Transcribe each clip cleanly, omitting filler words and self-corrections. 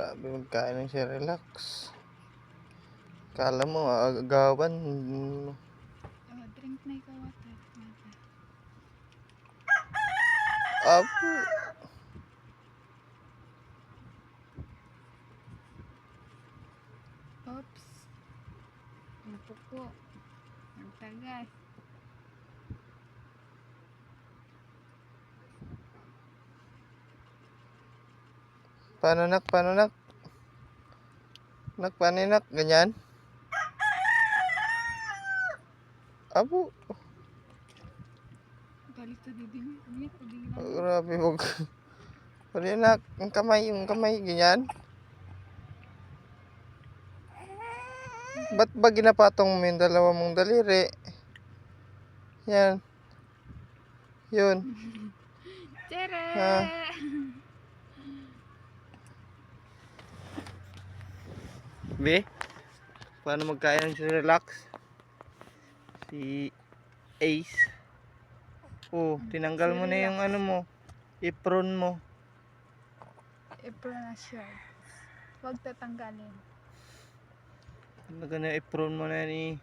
Grabe, magkain ng siya, relax. Kala mo, agawan. Drink na ikaw, water. Apo. Oops. Napuko. Nagtagas. Paano nak? Paano nak? Nak, paano nak? Ganyan? Apo. Galit sa diding. Diding lang. Grabe, wag. Paano nak? Yung kamay, ganyan? Ba't ba ginapatong mo yung dalawa mong daliri? Yan. Yun. Tere! Ha? Be? Paano magkain ng relax? Si Ace. Oh, tinanggal mo na yung ano mo. Apron mo. Apron na shirt. Huwag tatanggalin. Talaga na apron mo na ni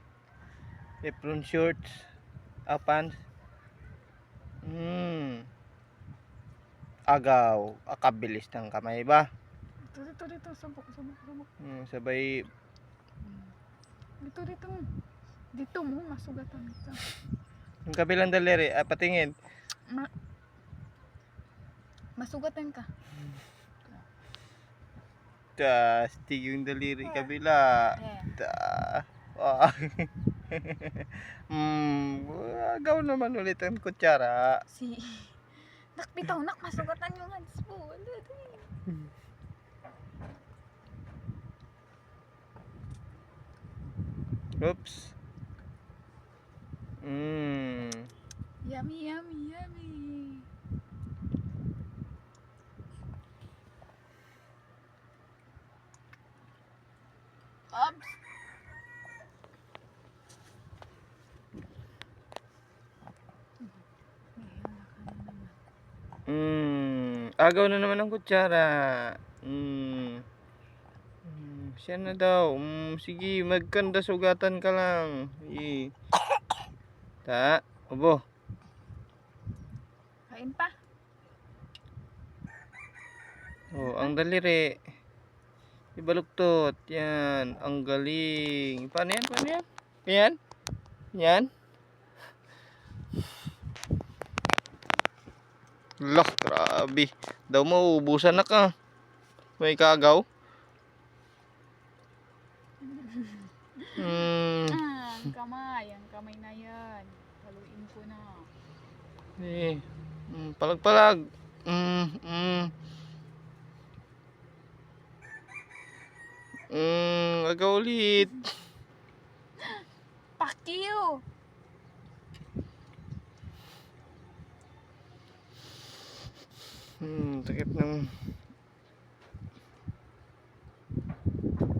apron shorts. Pants. Agaw. Akabilis ng kamay ba? Dito. Subok. Sabay. Dito. Dito mo, masugatan ka. Yung kabilang daliri, patingin. Masugatan ka. Tastig yung daliri kabila. Agaw naman ulit ang kutsara. Nakbitaw, masugatan yung hands po. Oops. Yummy. Oops. Agaw na naman ang kutsara. Siya na daw. Sige, magkanda sugatan ka lang. Obo. Kain pa. Oh, ang daliri. Ibaluktot. Yan. Ang galing. Paano yan? Yan. Lah, grabe. Daw mo, ubusan na ka. May kagaw. Ang kamay na yan. Haluin ko na. Palag. Agaw ulit. Pakiw! Takip ng...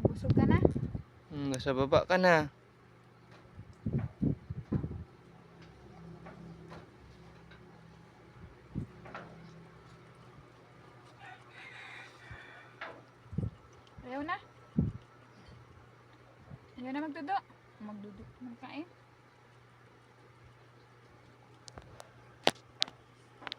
Busog ka na? Nasa baba ka na. Ayaw na magdudo. Magkain.